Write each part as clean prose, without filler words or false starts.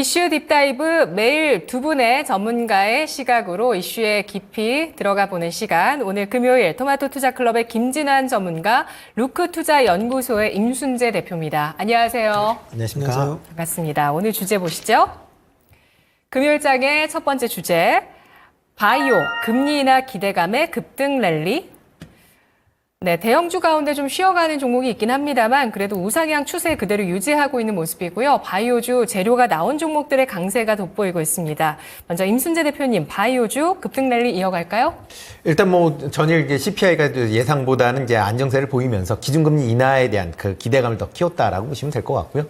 이슈 딥다이브 매일 두 분의 전문가의 시각으로 이슈에 깊이 들어가 보는 시간. 오늘 금요일 토마토 투자클럽의 김진환 전문가, 루크투자연구소의 임순재 대표입니다. 안녕하세요. 안녕하십니까. 반갑습니다. 오늘 주제 보시죠. 금요일장의 첫 번째 주제, 바이오, 금리 인하 기대감의 급등 랠리. 네, 대형주 가운데 좀 쉬어가는 종목이 있긴 합니다만 그래도 우상향 추세 그대로 유지하고 있는 모습이고요. 바이오주 재료가 나온 종목들의 강세가 돋보이고 있습니다. 먼저 임순재 대표님, 바이오주 급등 랠리 이어갈까요? 일단 전일 이제 CPI가 예상보다는 이제 안정세를 보이면서 기준금리 인하에 대한 그 기대감을 더 키웠다라고 보시면 될 것 같고요.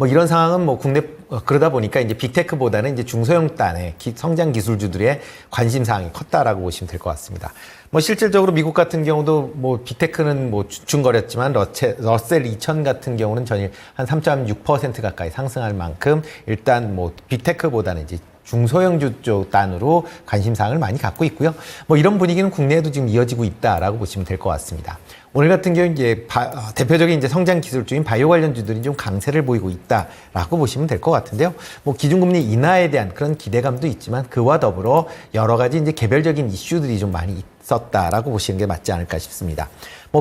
이런 상황은 국내 그러다 보니까 이제 빅테크보다는 이제 중소형 단의 성장 기술주들의 관심 사항이 컸다라고 보시면 될 것 같습니다. 실질적으로 미국 같은 경우도 빅테크는 주춤거렸지만 러셀 2000 같은 경우는 전일 한 3.6% 가까이 상승할 만큼 일단 빅테크보다는 이제 중소형주 쪽 단으로 관심사항을 많이 갖고 있고요. 이런 분위기는 국내에도 지금 이어지고 있다라고 보시면 될 것 같습니다. 오늘 같은 경우 이제 대표적인 이제 성장 기술주인 바이오 관련주들이 좀 강세를 보이고 있다라고 보시면 될 것 같은데요. 기준금리 인하에 대한 그런 기대감도 있지만 그와 더불어 여러 가지 이제 개별적인 이슈들이 좀 많이 있었다라고 보시는 게 맞지 않을까 싶습니다.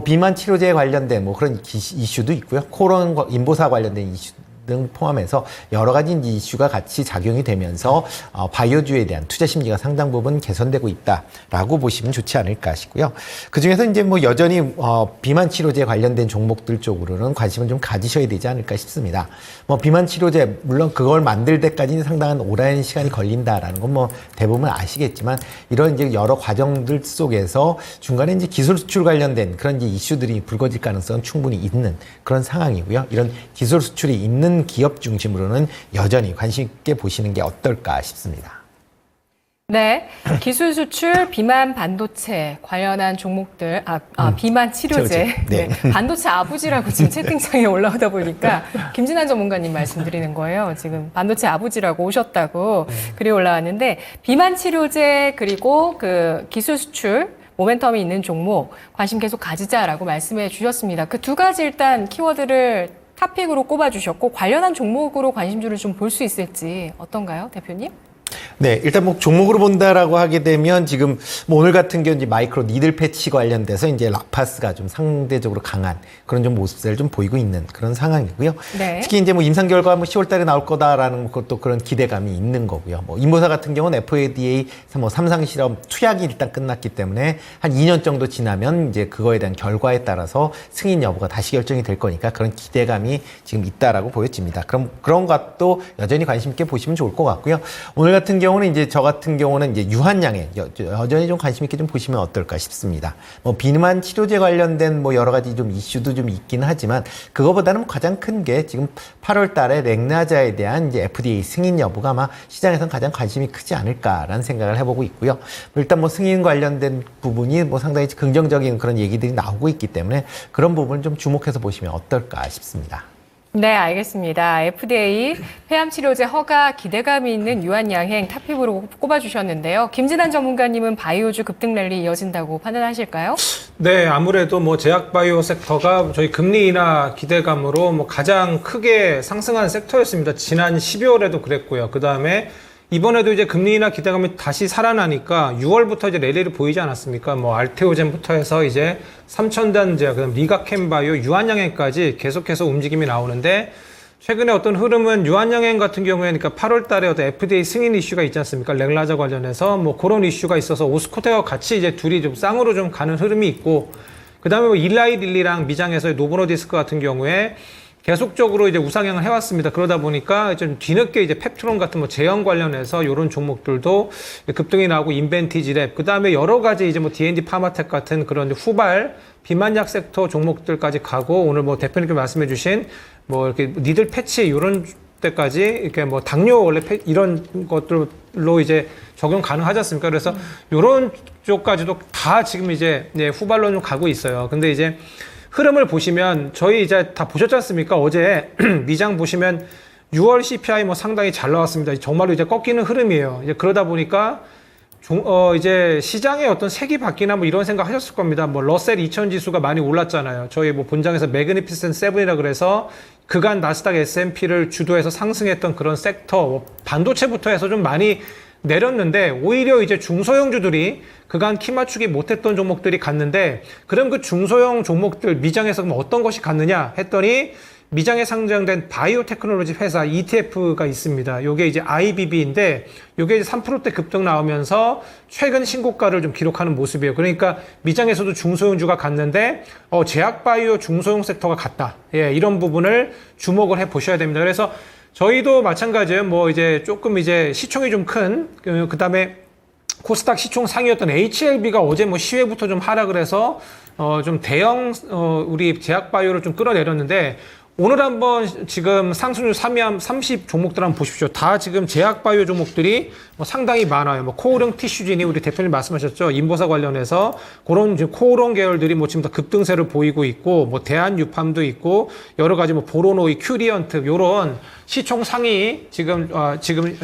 비만 치료제에 관련된 그런 이슈도 있고요. 코론 인보사 관련된 이슈 등 포함해서 여러 가지 이슈가 같이 작용이 되면서 바이오주에 대한 투자 심리가 상당 부분 개선되고 있다라고 보시면 좋지 않을까 싶고요. 그 중에서 이제 여전히 비만 치료제 관련된 종목들 쪽으로는 관심을 좀 가지셔야 되지 않을까 싶습니다. 비만 치료제 물론 그걸 만들 때까지는 상당한 오랜 시간이 걸린다라는 건 대부분 아시겠지만 이런 이제 여러 과정들 속에서 중간에 이제 기술 수출 관련된 그런 이제 이슈들이 불거질 가능성은 충분히 있는 그런 상황이고요. 이런 기술 수출이 있는 기업 중심으로는 여전히 관심 있게 보시는 게 어떨까 싶습니다. 네, 기술 수출, 비만 반도체 관련한 종목들, 비만 치료제, 네. 반도체 아부지라고 지금 채팅창에 올라오다 보니까 김진환 전문가님 말씀드리는 거예요. 지금 반도체 아부지라고 오셨다고 글이 올라왔는데 비만 치료제 그리고 그 기술 수출 모멘텀이 있는 종목 관심 계속 가지자라고 말씀해 주셨습니다. 그 두 가지 일단 키워드를 탑픽으로 꼽아주셨고 관련한 종목으로 관심주를 좀 볼 수 있을지 어떤가요, 대표님? 네, 일단 종목으로 본다라고 하게 되면 지금 오늘 같은 경우 이제 마이크로 니들 패치 관련돼서 이제 라파스가 좀 상대적으로 강한 그런 좀 모습을 좀 보이고 있는 그런 상황이고요. 네. 특히 이제 임상 결과 10월 달에 나올 거다라는 것도 그런 기대감이 있는 거고요. 인보사 같은 경우는 FDA 3상 실험 투약이 일단 끝났기 때문에 한 2년 정도 지나면 이제 그거에 대한 결과에 따라서 승인 여부가 다시 결정이 될 거니까 그런 기대감이 지금 있다라고 보여집니다. 그럼 그런 것도 여전히 관심 있게 보시면 좋을 것 같고요. 오늘 같은 경우는 이제 저 같은 경우는 이제 유한양에 여전히 좀 관심 있게 좀 보시면 어떨까 싶습니다. 비만 치료제 관련된 여러 가지 좀 이슈도 좀 있긴 하지만 그거보다는 가장 큰 게 지금 8월 달에 렉나자에 대한 이제 FDA 승인 여부가 아마 시장에서는 가장 관심이 크지 않을까라는 생각을 해보고 있고요. 일단 승인 관련된 부분이 상당히 긍정적인 그런 얘기들이 나오고 있기 때문에 그런 부분을 좀 주목해서 보시면 어떨까 싶습니다. 네, 알겠습니다. FDA 폐암치료제 허가 기대감이 있는 유한양행 탑픽으로 꼽아주셨는데요. 김진환 전문가님은 바이오주 급등 랠리 이어진다고 판단하실까요? 네, 아무래도 제약바이오 섹터가 저희 금리 인하 기대감으로 가장 크게 상승한 섹터였습니다. 지난 12월에도 그랬고요. 그 다음에 이번에도 이제 금리 인하 기대감이 다시 살아나니까 6월부터 이제 랠리를 보이지 않았습니까? 알테오젠부터 해서 이제 삼천단제약, 그다음 리가캠바이오, 유한양행까지 계속해서 움직임이 나오는데 최근에 어떤 흐름은 유한양행 같은 경우에 그러니까 8월 달에 어떤 FDA 승인 이슈가 있지 않습니까? 렉나자 관련해서 그런 이슈가 있어서 오스코테와 같이 이제 둘이 좀 쌍으로 좀 가는 흐름이 있고 그다음에 일라이 릴리랑 미장에서의 노보노디스크 같은 경우에 계속적으로 이제 우상향을 해왔습니다. 그러다 보니까 좀 뒤늦게 이제 펩트론 같은 제형 관련해서 이런 종목들도 급등이 나오고 인벤티지랩, 그 다음에 여러 가지 이제 D&D 파마텍 같은 그런 후발 비만약 섹터 종목들까지 가고 오늘 대표님께 말씀해주신 이렇게 니들 패치 이런 때까지 이렇게 당뇨 원래 이런 것들로 이제 적용 가능하지 않습니까? 그래서 이런 쪽까지도 다 지금 이제 후발로 좀 가고 있어요. 근데 이제 흐름을 보시면 저희 이제 다 보셨지 않습니까? 어제 미장 보시면 6월 CPI 상당히 잘 나왔습니다. 정말로 이제 꺾이는 흐름이에요. 이제 그러다 보니까 이제 시장의 어떤 색이 바뀌나 이런 생각 하셨을 겁니다. 러셀 2000 지수가 많이 올랐잖아요. 저희 본장에서 매그니피센트 7이라 그래서 그간 나스닥 S&P를 주도해서 상승했던 그런 섹터, 뭐 반도체부터 해서 좀 많이 내렸는데 오히려 이제 중소형주들이 그간 키 맞추기 못했던 종목들이 갔는데 그럼 그 중소형 종목들 미장에서 그럼 어떤 것이 갔느냐 했더니 미장에 상장된 바이오테크놀로지 회사 ETF가 있습니다. 요게 이제 IBB인데 요게 이제 3%대 급등 나오면서 최근 신고가를 좀 기록하는 모습이에요. 그러니까 미장에서도 중소형주가 갔는데 제약바이오 중소형 섹터가 갔다. 예, 이런 부분을 주목을 해 보셔야 됩니다. 그래서 저희도 마찬가지예요. 뭐 이제 조금 이제 시총이 좀 큰 그다음에 코스닥 시총 상위였던 HLB가 어제 뭐 시외부터 좀 하락을 해서 좀 대형 우리 제약바이오를 좀 끌어내렸는데 오늘 한번 지금 상승률 30 종목들 한번 보십시오. 다 지금 제약바이오 종목들이 뭐 상당히 많아요. 뭐 코오롱 티슈진이 우리 대표님 말씀하셨죠. 인보사 관련해서 그런 지금 코오롱 계열들이 뭐 지금 다 급등세를 보이고 있고 뭐 대한유팜도 있고 여러 가지 뭐 보로노이, 큐리언트 요런 시총 상위 지금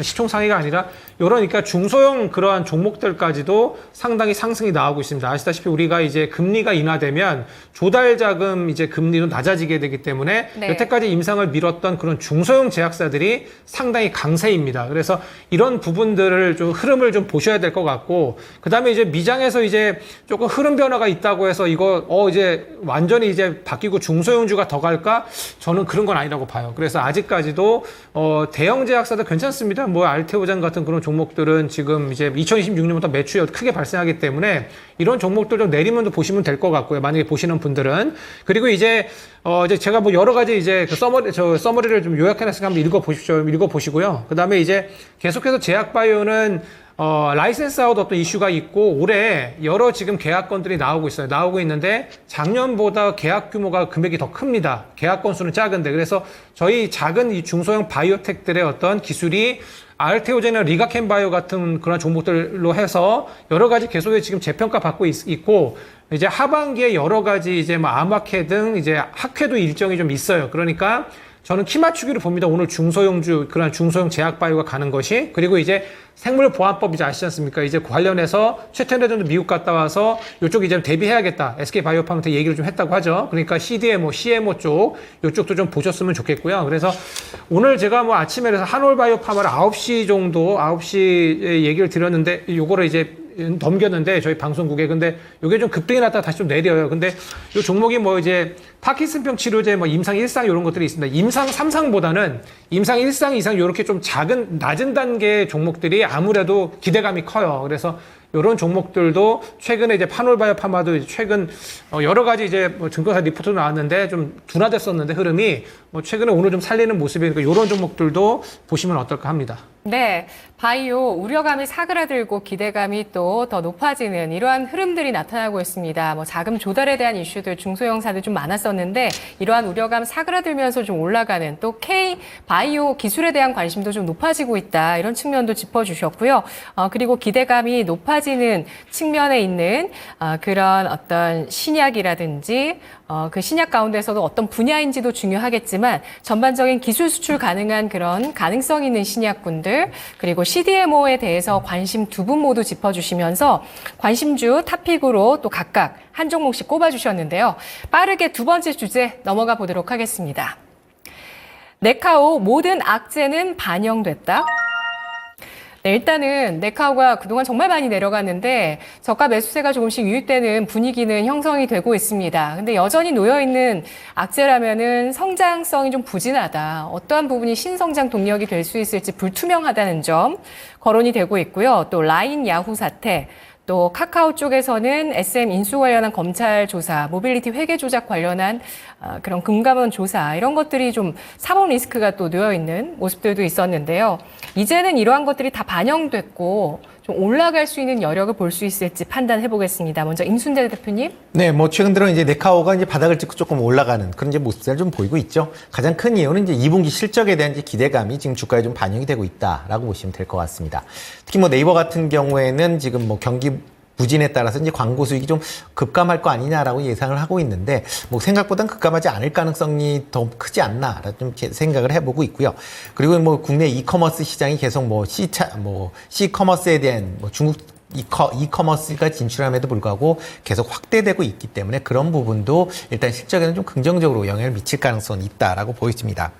시총 상위가 아니라 요러니까 중소형 그러한 종목들까지도 상당히 상승이 나오고 있습니다. 아시다시피 우리가 이제 금리가 인하되면 조달 자금 이제 금리도 낮아지게 되기 때문에 네. 여태까지 임상을 미뤘던 그런 중소형 제약사들이 상당히 강세입니다. 그래서 이런 부분들을 좀 흐름을 좀 보셔야 될 것 같고 그다음에 이제 미장에서 이제 조금 흐름 변화가 있다고 해서 이거 이제 완전히 이제 바뀌고 중소형주가 더 갈까? 저는 그런 건 아니라고 봐요. 그래서 아직까지도 대형 제약사도 괜찮습니다. 뭐 알테오잔 같은 그런 종목들은 지금 이제 2026년부터 매출이 크게 발생하기 때문에 이런 종목들 좀 내리면 보시면 될 것 같고요. 만약에 보시는 분들은. 그리고 이제 제가 뭐 여러 가지 이제 그 서머리를 좀 요약해놨으니까 한번 읽어보시고요. 그 다음에 이제 계속해서 제약바이오는 라이센스 아웃 어떤 이슈가 있고 올해 여러 지금 계약 건들이 나오고 있어요. 나오고 있는데 작년보다 계약 규모가 금액이 더 큽니다. 계약 건수는 작은데 그래서 저희 작은 이 중소형 바이오텍들의 어떤 기술이 알테오젠이나 리가켄바이오 같은 그런 종목들로 해서 여러 가지 계속해서 지금 재평가 받고 있고 이제 하반기에 여러 가지 이제 뭐 암학회 등 이제 학회도 일정이 좀 있어요. 그러니까 저는 키 맞추기를 봅니다. 오늘 중소형주, 그런 중소형 제약바이오가 가는 것이. 그리고 이제 생물보안법 이제 아시지 않습니까? 이제 관련해서 최태원 대통령도 미국 갔다 와서 이쪽 이제 대비해야겠다. SK바이오팜한테 얘기를 좀 했다고 하죠. 그러니까 CDMO, CMO 쪽, 이쪽도 좀 보셨으면 좋겠고요. 그래서 오늘 제가 뭐 아침에 그래서 한올바이오팜을 9시 얘기를 드렸는데 요거를 이제 넘겼는데 저희 방송국에 근데 요게 좀 급등이 났다가 다시 좀 내려요. 근데 요 종목이 뭐 이제 파킨슨병 치료제 뭐 임상 1상 이런 것들이 있습니다. 임상 3상보다는 임상 1상 이상 요렇게 좀 낮은 단계의 종목들이 아무래도 기대감이 커요. 그래서 이런 종목들도 최근에 이제 파놀바이오파마도 최근 여러 가지 이제 뭐 증권사 리포트 나왔는데 좀 둔화됐었는데 흐름이 뭐 최근에 오늘 좀 살리는 모습이니까 이런 종목들도 보시면 어떨까 합니다. 네, 바이오 우려감이 사그라들고 기대감이 또 더 높아지는 이러한 흐름들이 나타나고 있습니다. 뭐 자금 조달에 대한 이슈들 중소형사들 좀 많았었는데 이러한 우려감 사그라들면서 좀 올라가는 또 K 바이오 기술에 대한 관심도 좀 높아지고 있다 이런 측면도 짚어주셨고요. 그리고 기대감이 높아지는 측면에 있는 그런 어떤 신약이라든지 그 신약 가운데서도 어떤 분야인지도 중요하겠지만 전반적인 기술 수출 가능한 그런 가능성 있는 신약군들 그리고 CDMO에 대해서 관심 두 분 모두 짚어주시면서 관심주 탑픽으로 또 각각 한 종목씩 꼽아주셨는데요. 빠르게 두 번째 주제 넘어가 보도록 하겠습니다. 네카오 모든 악재는 반영됐다. 네, 일단은 네카오가 그동안 정말 많이 내려갔는데 저가 매수세가 조금씩 유입되는 분위기는 형성이 되고 있습니다. 근데 여전히 놓여있는 악재라면은 성장성이 좀 부진하다. 어떠한 부분이 신성장 동력이 될 수 있을지 불투명하다는 점 거론이 되고 있고요. 또 라인 야후 사태, 또 카카오 쪽에서는 SM 인수 관련한 검찰 조사, 모빌리티 회계 조작 관련한 그런 금감원 조사 이런 것들이 좀 사법 리스크가 또 놓여 있는 모습들도 있었는데요. 이제는 이러한 것들이 다 반영됐고 좀 올라갈 수 있는 여력을 볼 수 있을지 판단해 보겠습니다. 먼저 임순재 대표님. 네, 뭐 최근 들어 이제 네카오가 이제 바닥을 찍고 조금 올라가는 그런 이제 모습을 좀 보이고 있죠. 가장 큰 이유는 이제 2분기 실적에 대한 이제 기대감이 지금 주가에 좀 반영이 되고 있다라고 보시면 될 것 같습니다. 특히 뭐 네이버 같은 경우에는 지금 뭐 경기 부진에 따라서 이제 광고 수익이 좀 급감할 거 아니냐라고 예상을 하고 있는데 뭐 생각보다는 급감하지 않을 가능성이 더 크지 않나라는 좀 생각을 해보고 있고요. 그리고 뭐 국내 이커머스 시장이 계속 뭐 C커머스에 대한 뭐 중국 이커머스가 진출함에도 불구하고 계속 확대되고 있기 때문에 그런 부분도 일단 실적에는 좀 긍정적으로 영향을 미칠 가능성이 있다라고 보여집니다.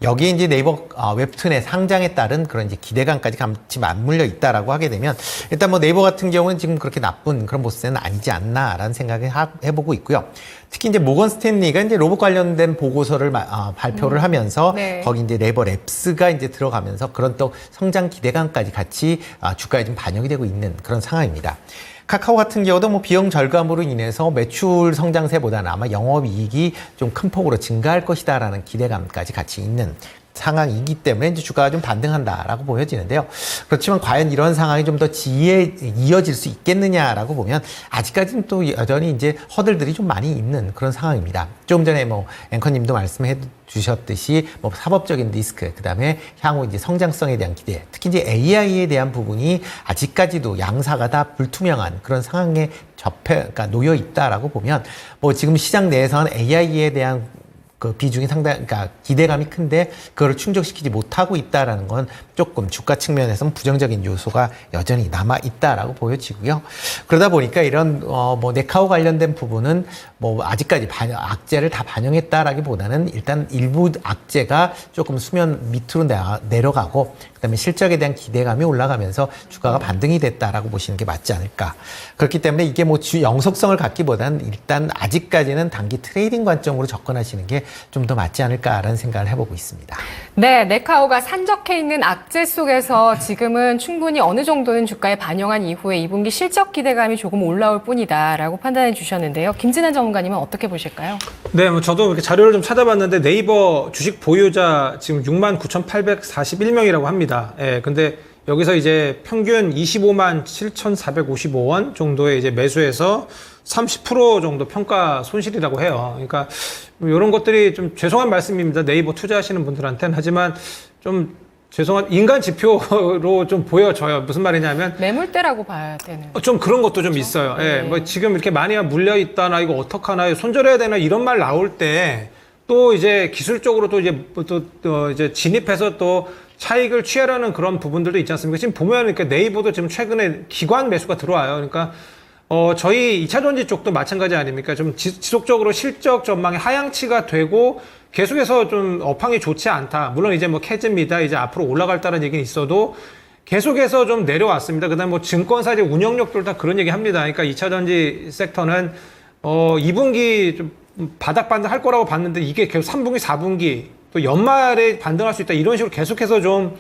여기에 이제 네이버 웹툰의 상장에 따른 그런 이제 기대감까지 같이 맞물려 있다라고 하게 되면 일단 뭐 네이버 같은 경우는 지금 그렇게 나쁜 그런 모습은 아니지 않나라는 생각을 해보고 있고요. 특히 이제 모건 스탠리가 이제 로봇 관련된 보고서를 발표를 하면서 네. 거기 이제 네이버 랩스가 이제 들어가면서 그런 또 성장 기대감까지 같이 주가에 좀 반영이 되고 있는 그런 상황입니다. 카카오 같은 경우도 뭐 비용 절감으로 인해서 매출 성장세보다는 아마 영업이익이 좀 큰 폭으로 증가할 것이다라는 기대감까지 같이 있는 상황이기 때문에 이제 주가가 좀 반등한다라고 보여지는데요. 그렇지만 과연 이런 상황이 좀 더 이어질 수 있겠느냐라고 보면 아직까지는 또 여전히 이제 허들들이 좀 많이 있는 그런 상황입니다. 조금 전에 뭐 앵커님도 말씀해 주셨듯이 뭐 사법적인 리스크, 그다음에 향후 이제 성장성에 대한 기대, 특히 이제 AI에 대한 부분이 아직까지도 양사가 다 불투명한 그런 상황에 그러니까 놓여 있다라고 보면 뭐 지금 시장 내에서는 AI에 대한 그 비중이 그러니까 기대감이 큰데 그걸 충족시키지 못하고 있다라는 건 조금 주가 측면에서는 부정적인 요소가 여전히 남아 있다라고 보여지고요. 그러다 보니까 이런 뭐 네카오 관련된 부분은 뭐 아직까지 악재를 다 반영했다라기보다는 일단 일부 악재가 조금 수면 밑으로 내려가고 그다음에 실적에 대한 기대감이 올라가면서 주가가 반등이 됐다라고 보시는 게 맞지 않을까. 그렇기 때문에 이게 뭐 영속성을 갖기보다는 일단 아직까지는 단기 트레이딩 관점으로 접근하시는 게 좀 더 맞지 않을까라는 생각을 해보고 있습니다. 네, 네카오가 산적해 있는 악재 속에서 지금은 충분히 어느 정도는 주가에 반영한 이후에 2분기 실적 기대감이 조금 올라올 뿐이다라고 판단해 주셨는데요. 김진환 전문가님은 어떻게 보실까요? 네, 뭐 저도 이렇게 자료를 좀 찾아봤는데 네이버 주식 보유자 지금 69,841명이라고 합니다. 예, 근데 여기서 이제 평균 25만 7,455원 정도의 이제 매수해서 30% 정도 평가 손실이라고 해요. 그러니까 이런 것들이 좀 죄송한 말씀입니다. 네이버 투자하시는 분들한테는. 하지만 좀 죄송한 인간 지표로 좀 보여져요. 무슨 말이냐면 매물대라고 봐야 되는. 좀 그런 것도 좀 있어요. 예, 뭐 지금 이렇게 많이 물려 있다나 이거 어떡하나 손절해야 되나 이런 말 나올 때 또 이제 기술적으로 또 이제 진입해서 또 차익을 취하려는 그런 부분들도 있지 않습니까? 지금 보면 이렇게 네이버도 지금 최근에 기관 매수가 들어와요. 그러니까 저희 2차 전지 쪽도 마찬가지 아닙니까? 좀 지속적으로 실적 전망이 하향치가 되고 계속해서 좀 업황이 좋지 않다. 물론 이제 뭐 캐즈입니다. 이제 앞으로 올라갈다는 얘기는 있어도 계속해서 좀 내려왔습니다. 그다음에 뭐 증권사 이제 운영력들 다 그런 얘기 합니다. 그러니까 2차 전지 섹터는 2분기 좀 바닥반등 할 거라고 봤는데 이게 계속 3분기, 4분기 또 연말에 반등할 수 있다. 이런 식으로 계속해서 좀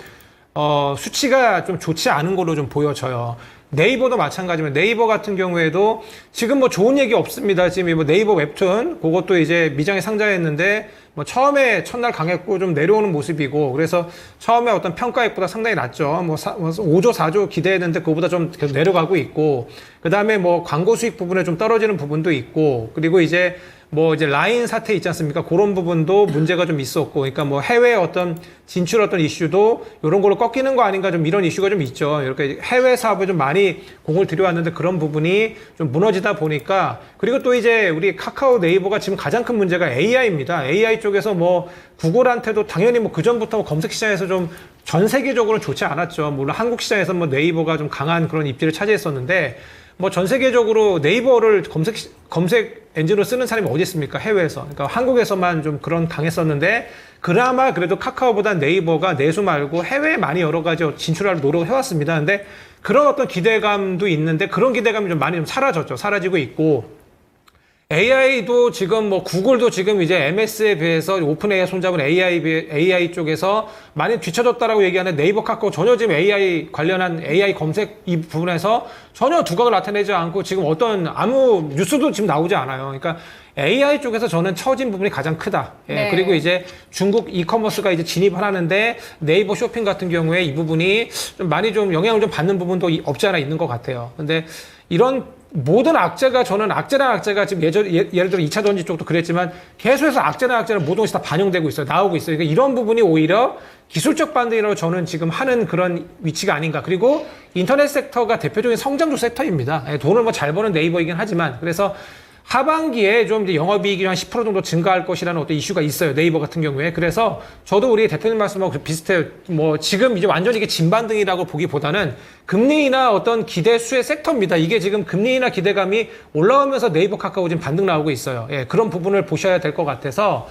수치가 좀 좋지 않은 걸로 좀 보여져요. 네이버도 마찬가지면 네이버 같은 경우에도 지금 뭐 좋은 얘기 없습니다. 지금 뭐 네이버 웹툰 그것도 이제 미장에 상장했는데 뭐 처음에 첫날 강했고 좀 내려오는 모습이고 그래서 처음에 어떤 평가액보다 상당히 낮죠. 뭐 5조, 4조 기대했는데 그거보다 좀 계속 내려가고 있고 그 다음에 뭐 광고 수익 부분에 좀 떨어지는 부분도 있고 그리고 이제 뭐 이제 라인 사태 있지 않습니까? 그런 부분도 문제가 좀 있었고, 그러니까 뭐 해외 어떤 진출 어떤 이슈도 이런 걸로 꺾이는 거 아닌가 좀 이런 이슈가 좀 있죠. 이렇게 해외 사업에 좀 많이 공을 들여왔는데 그런 부분이 좀 무너지다 보니까 그리고 또 이제 우리 카카오 네이버가 지금 가장 큰 문제가 AI입니다. AI 쪽에서 뭐 구글한테도 당연히 뭐 그전부터 검색 시장에서 좀 전 세계적으로 좋지 않았죠. 물론 한국 시장에서 뭐 네이버가 좀 강한 그런 입지를 차지했었는데 뭐 전 세계적으로 네이버를 검색 엔진으로 쓰는 사람이 어디 있습니까? 해외에서. 그러니까 한국에서만 좀 그런 강했었는데 그나마 그래도 카카오보다 네이버가 내수 말고 해외에 많이 여러 가지 진출할 노력을 해왔습니다. 근데 그런 어떤 기대감도 있는데 그런 기대감이 좀 많이 좀 사라졌죠. 사라지고 있고 AI도 지금 뭐 구글도 지금 이제 MS에 비해서 오픈 AI 손잡은 AI 쪽에서 많이 뒤쳐졌다라고 얘기하는 네이버 카카오 전혀 지금 AI 관련한 AI 검색 이 부분에서 전혀 두각을 나타내지 않고 지금 어떤 아무 뉴스도 지금 나오지 않아요. 그러니까 AI 쪽에서 저는 처진 부분이 가장 크다. 예, 네. 그리고 이제 중국 이커머스가 이제 진입을 하는데 네이버 쇼핑 같은 경우에 이 부분이 좀 많이 좀 영향을 좀 받는 부분도 없지 않아 있는 것 같아요. 근데 이런 모든 악재가 저는 악재란 악재가 지금 예를 들어 2차 전지 쪽도 그랬지만 계속해서 악재란 악재는 모든 것이 다 반영되고 있어요. 나오고 있어요. 그러니까 이런 부분이 오히려 기술적 반등이라고 저는 지금 하는 그런 위치가 아닌가. 그리고 인터넷 섹터가 대표적인 성장주 섹터입니다. 돈을 뭐 잘 버는 네이버이긴 하지만 그래서 하반기에 좀 이제 영업이익이 한 10% 정도 증가할 것이라는 어떤 이슈가 있어요. 네이버 같은 경우에. 그래서 저도 우리 대표님 말씀하고 비슷해요. 뭐 지금 이제 완전히 이게 진반등이라고 보기보다는 금리 인하 어떤 기대 수의 섹터입니다. 이게 지금 금리 인하 기대감이 올라오면서 네이버 카카오 지금 반등 나오고 있어요. 예, 그런 부분을 보셔야 될 것 같아서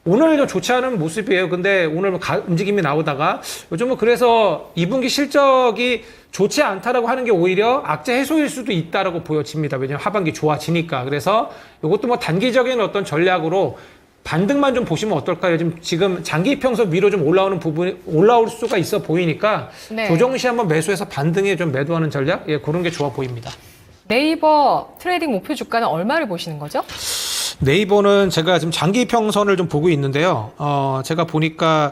오늘 좀 좋지 않은 모습이에요. 근데 오늘 움직임이 나오다가 요즘은 그래서 2분기 실적이 좋지 않다라고 하는 게 오히려 악재 해소일 수도 있다라고 보여집니다. 왜냐하면 하반기 좋아지니까. 그래서 이것도 뭐 단기적인 어떤 전략으로 반등만 좀 보시면 어떨까요? 지금 장기 평선 위로 좀 올라오는 부분이 올라올 수가 있어 보이니까 네. 조정 시 한번 매수해서 반등에 좀 매도하는 전략, 예, 그런 게 좋아 보입니다. 네이버 트레이딩 목표 주가는 얼마를 보시는 거죠? 네이버는 제가 지금 장기 평선을 좀 보고 있는데요. 제가 보니까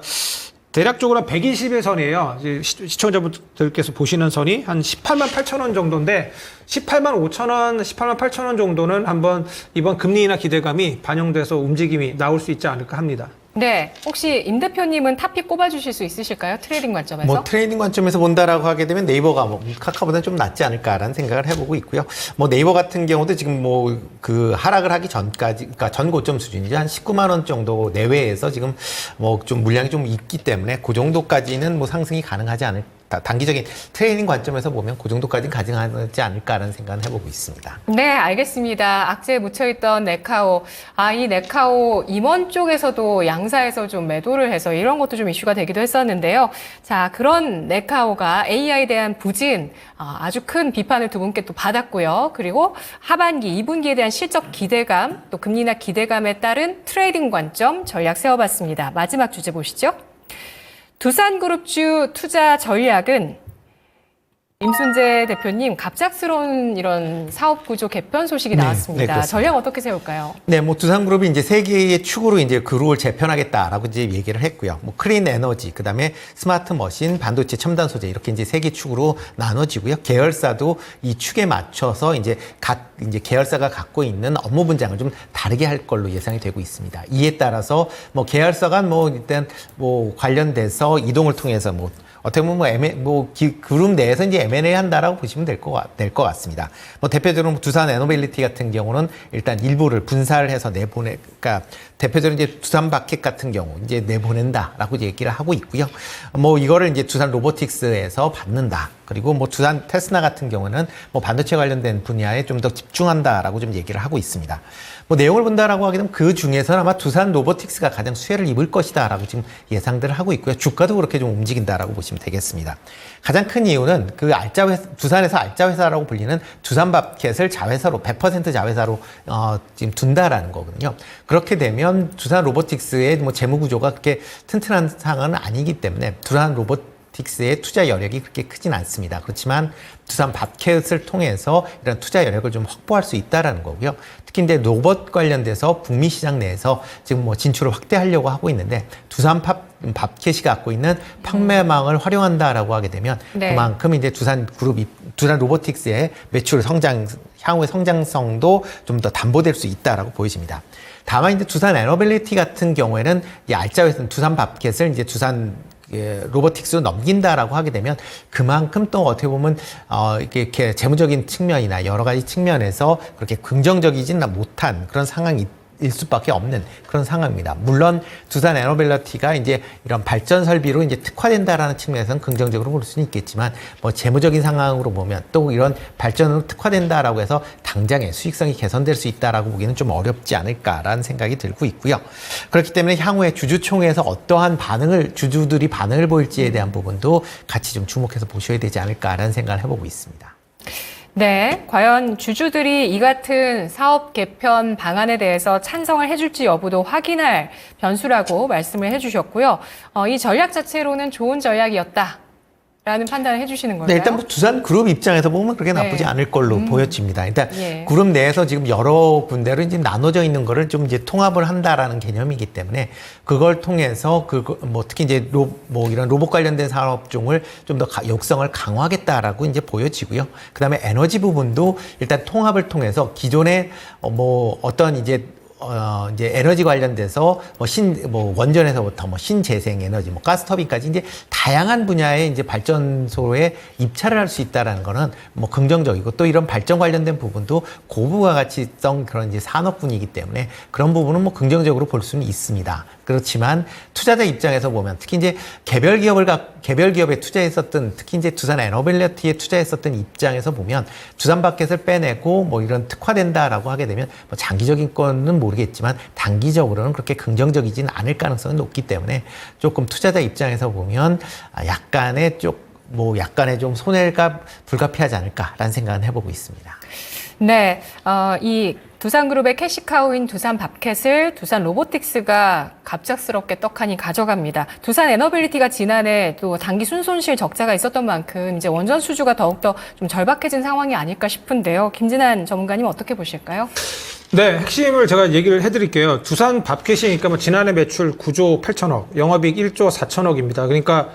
대략적으로 한 121선이에요. 이제 시청자분들께서 보시는 선이 한 18만 8천 원 정도인데 18만 5천 원, 18만 8천 원 정도는 한번 이번 금리 인하 기대감이 반영돼서 움직임이 나올 수 있지 않을까 합니다. 네. 혹시 임 대표님은 탑픽 꼽아주실 수 있으실까요? 트레이딩 관점에서? 뭐 트레이딩 관점에서 본다라고 하게 되면 네이버가 뭐 카카오보다는 좀 낫지 않을까라는 생각을 해보고 있고요. 뭐 네이버 같은 경우도 지금 뭐 그 하락을 하기 전까지, 그러니까 전 고점 수준이죠. 한 19만 원 정도 내외에서 지금 뭐 좀 물량이 좀 있기 때문에 그 정도까지는 뭐 상승이 가능하지 않을까. 단기적인 트레이딩 관점에서 보면 그 정도까지는 가능하지 않을까라는 생각을 해보고 있습니다. 네, 알겠습니다. 악재에 묻혀있던 네카오. 이 네카오 임원 쪽에서도 양사에서 좀 매도를 해서 이런 것도 좀 이슈가 되기도 했었는데요. 자, 그런 네카오가 AI에 대한 부진, 아주 큰 비판을 두 분께 또 받았고요. 그리고 하반기 2분기에 대한 실적 기대감, 또 금리 인하 기대감에 따른 트레이딩 관점 전략 세워봤습니다. 마지막 주제 보시죠. 두산그룹주 투자 전략은 임순재 대표님 갑작스러운 이런 사업 구조 개편 소식이 나왔습니다. 그렇습니다. 전략 어떻게 세울까요? 네, 뭐 두산그룹이 이제 세 개의 축으로 이제 그룹을 재편하겠다라고 이제 얘기를 했고요. 뭐 클린 에너지, 그다음에 스마트 머신, 반도체 첨단 소재 이렇게 이제 세 개 축으로 나눠지고요. 계열사도 이 축에 맞춰서 이제 각 이제 계열사가 갖고 있는 업무 분장을 좀 다르게 할 걸로 예상이 되고 있습니다. 이에 따라서 뭐 계열사가 뭐 일단 뭐 관련돼서 이동을 통해서 뭐 어떻게 보면 그룹 내에서 이제 M&A 한다라고 보시면 될 것 같습니다. 뭐 대표적으로 두산 에너빌리티 같은 경우는 일단 일부를 분사를 해서 그러니까 대표적으로 이제 두산 바켓 같은 경우 이제 내보낸다라고 얘기를 하고 있고요. 뭐 이거를 이제 두산 로보틱스에서 받는다. 그리고 뭐 두산 테스나 같은 경우는 뭐 반도체 관련된 분야에 좀 더 집중한다라고 좀 얘기를 하고 있습니다. 뭐 내용을 본다라고 하게 되면 그 중에서는 아마 두산 로보틱스가 가장 수혜를 입을 것이다라고 지금 예상들을 하고 있고요. 주가도 그렇게 좀 움직인다라고 보시면 되겠습니다. 가장 큰 이유는 그 두산에서 알짜 회사라고 불리는 두산 바켓을 자회사로 100% 자회사로 지금 둔다라는 거거든요. 그렇게 되면 두산 로보틱스의 뭐 재무 구조가 그렇게 튼튼한 상황은 아니기 때문에 두산 로보틱스의 투자 여력이 그렇게 크진 않습니다. 그렇지만 두산 바켓을 통해서 이런 투자 여력을 좀 확보할 수 있다라는 거고요. 특히 이제 로봇 관련돼서 북미 시장 내에서 지금 뭐 진출을 확대하려고 하고 있는데 두산 바켓이 갖고 있는 판매망을 활용한다라고 하게 되면 네. 그만큼 이제 두산 로보틱스의 매출 향후의 성장성도 좀 더 담보될 수 있다라고 보여집니다. 다만 이제 두산 에너빌리티 같은 경우에는 이 알짜 회사는 두산 바켓을 이제 두산 로보틱스로 넘긴다라고 하게 되면 그만큼 또 어떻게 보면 이렇게 재무적인 측면이나 여러 가지 측면에서 그렇게 긍정적이지는 못한 그런 상황이 일 수밖에 없는 그런 상황입니다. 물론 두산 에너빌리티가 이제 이런 발전 설비로 이제 특화된다라는 측면에서는 긍정적으로 볼 수는 있겠지만 뭐 재무적인 상황으로 보면 또 이런 발전으로 특화된다라고 해서 당장의 수익성이 개선될 수 있다라고 보기는 좀 어렵지 않을까라는 생각이 들고 있고요. 그렇기 때문에 향후에 주주총회에서 어떠한 주주들이 반응을 보일지에 대한 부분도 같이 좀 주목해서 보셔야 되지 않을까라는 생각을 해보고 있습니다. 네, 과연 주주들이 이 같은 사업 개편 방안에 대해서 찬성을 해줄지 여부도 확인할 변수라고 말씀을 해주셨고요. 이 전략 자체로는 좋은 전략이었다. 라는 판단을 해주시는 건가요? 네, 일단 뭐 두산 그룹 입장에서 보면 그렇게 나쁘지 않을 걸로 보여집니다. 일단 예. 그룹 내에서 지금 여러 군데로 이제 나눠져 있는 거를 좀 이제 통합을 한다라는 개념이기 때문에 그걸 통해서 뭐 특히 이제 이런 로봇 관련된 산업종을 좀 더 역성을 강화하겠다라고 이제 보여지고요. 그다음에 에너지 부분도 일단 통합을 통해서 기존의 뭐 어떤 이제 이제 에너지 관련돼서 원전에서부터 신재생 에너지, 가스터빈까지 이제 다양한 분야의 이제 발전소에 입찰을 할 수 있다라는 거는 긍정적이고, 또 이런 발전 관련된 부분도 고부가 가치성 그런 이제 산업군이기 때문에 그런 부분은 긍정적으로 볼 수는 있습니다. 그렇지만 투자자 입장에서 보면, 특히 이제 개별 기업에 투자했었던, 특히 이제 두산 에너빌리티에 투자했었던 입장에서 보면, 두산 바켓을 빼내고 이런 특화된다라고 하게 되면 장기적인 거는 모르겠지만 단기적으로는 그렇게 긍정적이진 않을 가능성이 높기 때문에 조금 투자자 입장에서 보면 약간의 좀 손해가 불가피하지 않을까라는 생각은 해보고 있습니다. 네, 이 두산그룹의 캐시카우인 두산 밥캣을 두산 로보틱스가 갑작스럽게 떡하니 가져갑니다. 두산 에너빌리티가 지난해 또 단기 순손실 적자가 있었던 만큼 이제 원전 수주가 더욱더 좀 절박해진 상황이 아닐까 싶은데요. 김진환 전문가님 어떻게 보실까요? 네, 핵심을 제가 얘기를 해드릴게요. 두산 밥캣이니까 지난해 매출 9조 8천억, 영업이익 1조 4천억입니다. 그러니까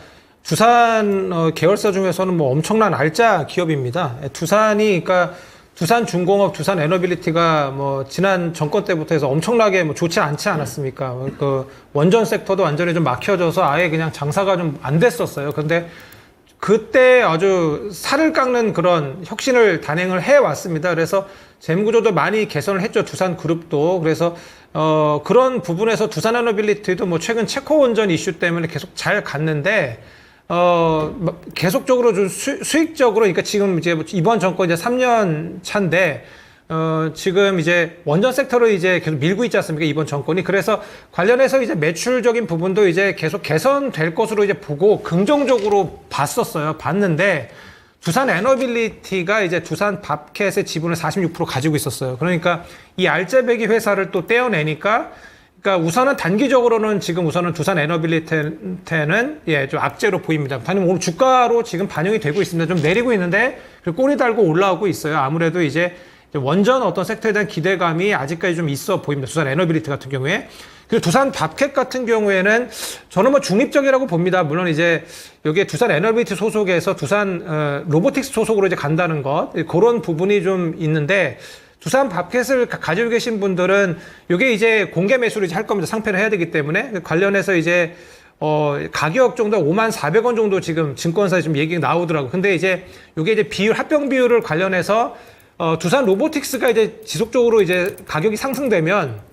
두산 계열사 중에서는 엄청난 알짜 기업입니다. 두산이 그러니까 두산중공업, 두산에너빌리티가 지난 정권 때부터 해서 엄청나게 좋지 않지 않았습니까? 그 원전 섹터도 완전히 좀 막혀져서 아예 그냥 장사가 좀 안 됐었어요. 그런데 그때 아주 살을 깎는 그런 혁신을 단행을 해왔습니다. 그래서 재무구조도 많이 개선을 했죠. 두산그룹도. 그래서 그런 부분에서 두산에너빌리티도 최근 체코 원전 이슈 때문에 계속 잘 갔는데 계속적으로 좀 수익적으로, 그러니까 지금 이제 이번 정권 이제 3년 차인데, 지금 이제 원전 섹터를 이제 계속 밀고 있지 않습니까? 이번 정권이. 그래서 관련해서 이제 매출적인 부분도 이제 계속 개선될 것으로 이제 보고 긍정적으로 봤는데, 두산 에너빌리티가 이제 두산 밥캣의 지분을 46% 가지고 있었어요. 그러니까 이 알짜배기 회사를 또 떼어내니까, 그러니까 우선은 단기적으로는 지금 우선은 두산 에너빌리티는 좀 악재로 보입니다. 당연히 오늘 주가로 지금 반영이 되고 있습니다. 좀 내리고 있는데 꼬리 달고 올라오고 있어요. 아무래도 이제 원전 어떤 섹터에 대한 기대감이 아직까지 좀 있어 보입니다. 두산 에너빌리티 같은 경우에. 그리고 두산 밥캣 같은 경우에는 저는 중립적이라고 봅니다. 물론 이제 여기에 두산 에너빌리티 소속에서 두산 로보틱스 소속으로 이제 간다는 것, 그런 부분이 좀 있는데, 두산 밥캣을 가지고 계신 분들은 이게 이제 공개 매수를 이제 할 겁니다. 상패를 해야 되기 때문에. 관련해서 이제 가격 정도 54,000원 정도 지금 증권사에 좀 얘기가 나오더라고요. 근데 이제 이게 이제 비율, 합병 비율을 관련해서 두산 로보틱스가 이제 지속적으로 이제 가격이 상승되면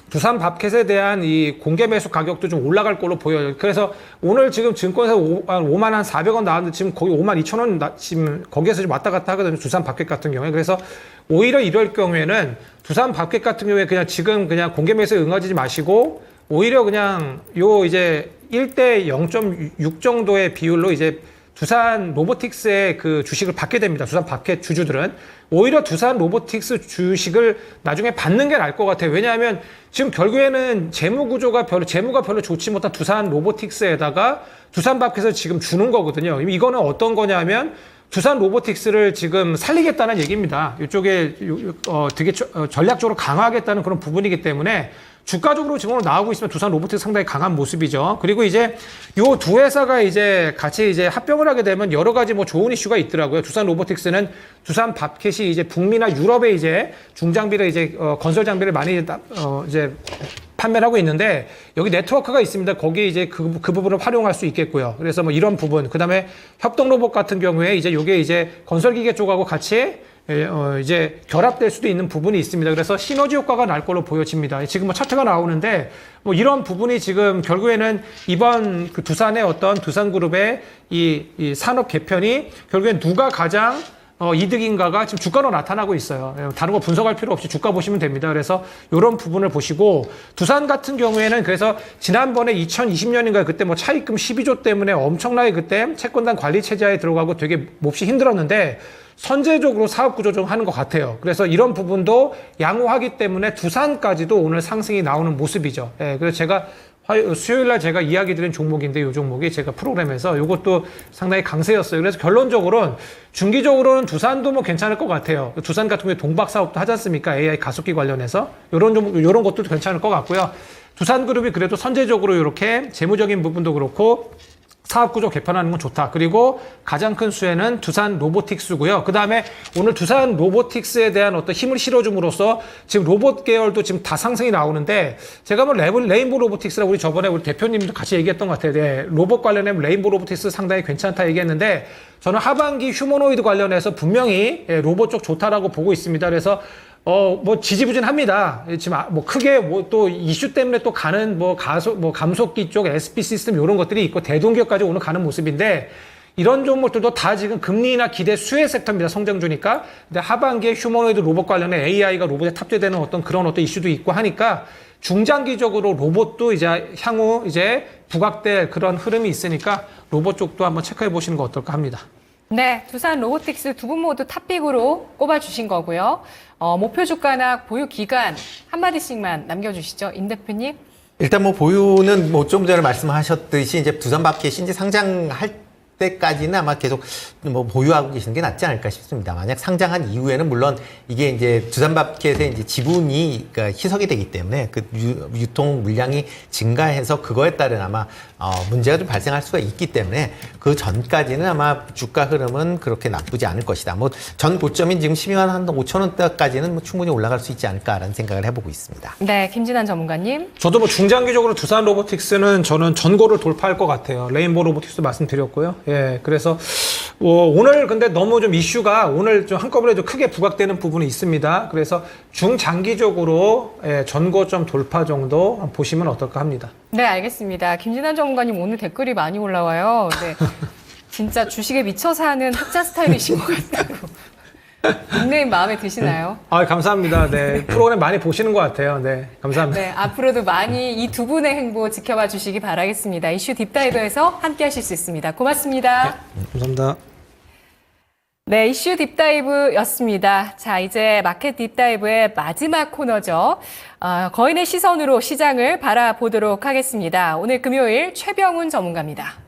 두산 밥캣에 대한 이 공개 매수 가격도 좀 올라갈 걸로 보여요. 그래서 오늘 지금 증권사 54,000원 나왔는데 지금 거의 52,000원 지금 거기에서 좀 왔다 갔다 하거든요. 두산 밥캣 같은 경우에. 그래서 오히려 이럴 경우에는 두산 밥캣 같은 경우에 그냥 지금 그냥 공개 매수에 응하지 마시고 오히려 그냥 요 이제 1대 0.6 정도의 비율로 이제 두산 로보틱스의 그 주식을 받게 됩니다. 두산 밥캣 주주들은. 오히려 두산 로보틱스 주식을 나중에 받는 게 나을 것 같아요. 왜냐하면 지금 결국에는 재무가 별로 좋지 못한 두산 로보틱스에다가 두산 밥캣을 지금 주는 거거든요. 이거는 어떤 거냐면 두산 로보틱스를 지금 살리겠다는 얘기입니다. 이쪽에 되게 전략적으로 강화하겠다는 그런 부분이기 때문에 주가적으로 지금 오늘 나오고 있으면 두산 로보틱스 상당히 강한 모습이죠. 그리고 이제 요 두 회사가 이제 같이 이제 합병을 하게 되면 여러 가지 좋은 이슈가 있더라고요. 두산 로보틱스는 두산 밥캣이 이제 북미나 유럽에 이제 중장비를 이제 건설 장비를 많이 이제 판매를 하고 있는데 여기 네트워크가 있습니다. 거기에 이제 그 부분을 활용할 수 있겠고요. 그래서 이런 부분, 그다음에 협동 로봇 같은 경우에 이제 요게 이제 건설 기계 쪽하고 같이 이제 결합될 수도 있는 부분이 있습니다. 그래서 시너지 효과가 날 걸로 보여집니다. 지금 차트가 나오는데 이런 부분이 지금 결국에는 이번 그 두산의 어떤 두산그룹의 이 산업 개편이 결국엔 누가 가장 이득인가가 지금 주가로 나타나고 있어요. 다른 거 분석할 필요 없이 주가 보시면 됩니다. 그래서 이런 부분을 보시고 두산 같은 경우에는 그래서 지난번에 2020년인가 그때 차입금 12조 때문에 엄청나게 그때 채권단 관리 체제에 들어가고 되게 몹시 힘들었는데 선제적으로 사업 구조 좀 하는 것 같아요. 그래서 이런 부분도 양호하기 때문에 두산까지도 오늘 상승이 나오는 모습이죠. 그래서 제가 수요일 날 제가 이야기 드린 종목인데 이 종목이 제가 프로그램에서 이것도 상당히 강세였어요. 그래서 결론적으로는 중기적으로는 두산도 괜찮을 것 같아요. 두산 같은 경우에 동박 사업도 하지 않습니까? AI 가속기 관련해서 이런 것도 괜찮을 것 같고요. 두산그룹이 그래도 선제적으로 이렇게 재무적인 부분도 그렇고 사업 구조 개편하는 건 좋다. 그리고 가장 큰 수혜는 두산 로보틱스고요. 그 다음에 오늘 두산 로보틱스에 대한 어떤 힘을 실어줌으로써 지금 로봇 계열도 지금 다 상승이 나오는데 제가 뭐 레인보우 로보틱스라고 우리 저번에 우리 대표님도 같이 얘기했던 것 같아요. 네, 로봇 관련해 레인보우 로보틱스 상당히 괜찮다 얘기했는데 저는 하반기 휴머노이드 관련해서 분명히 로봇 쪽 좋다라고 보고 있습니다. 그래서 뭐 지지부진합니다. 지금 뭐 크게 뭐 또 이슈 때문에 또 가는 뭐 감속기 쪽 SP 시스템 이런 것들이 있고 대동기업까지 오늘 가는 모습인데 이런 종목들도 다 지금 금리나 기대 수혜 섹터입니다. 성장주니까. 근데 하반기에 휴머노이드 로봇 관련해 AI가 로봇에 탑재되는 어떤 그런 이슈도 있고 하니까 중장기적으로 로봇도 이제 향후 이제 부각될 그런 흐름이 있으니까 로봇 쪽도 한번 체크해 보시는 거 어떨까 합니다. 네, 두산 로보틱스 두 분 모두 탑픽으로 꼽아주신 거고요. 목표 주가나 보유 기간 한마디씩만 남겨주시죠. 임 대표님. 일단 뭐 보유는 뭐 좀 전에 말씀하셨듯이 이제 두산마켓이 이제 상장할 때까지는 아마 계속 뭐 보유하고 계시는 게 낫지 않을까 싶습니다. 만약 상장한 이후에는 물론 이게 이제 두산마켓의 이제 지분이 그러니까 희석이 되기 때문에 그 유통 물량이 증가해서 그거에 따른 아마 문제가 좀 발생할 수가 있기 때문에 그 전까지는 아마 주가 흐름은 그렇게 나쁘지 않을 것이다. 뭐 전 고점인 지금 12만 한 5천 원대까지는 뭐 충분히 올라갈 수 있지 않을까라는 생각을 해보고 있습니다. 네, 김진환 전문가님. 저도 뭐 중장기적으로 두산 로보틱스는 저는 전고를 돌파할 것 같아요. 레인보우 로보틱스도 말씀드렸고요. 예, 그래서 오늘 근데 너무 좀 이슈가 오늘 좀 한꺼번에 좀 크게 부각되는 부분이 있습니다. 그래서 중장기적으로 전고점 돌파 정도 보시면 어떨까 합니다. 네, 알겠습니다. 김진환 전문가님 오늘 댓글이 많이 올라와요. 네, 진짜 주식에 미쳐 사는 학자 스타일이신 것 같다고. 닉네임 마음에 드시나요? 아, 감사합니다. 네, 프로그램 많이 보시는 것 같아요. 네, 감사합니다. 네, 앞으로도 많이 이 두 분의 행보 지켜봐 주시기 바라겠습니다. 이슈 딥다이브에서 함께 하실 수 있습니다. 고맙습니다. 네, 감사합니다. 네, 이슈 딥다이브였습니다. 자, 이제 마켓 딥다이브의 마지막 코너죠. 거인의 시선으로 시장을 바라보도록 하겠습니다. 오늘 금요일 최병훈 전문가입니다.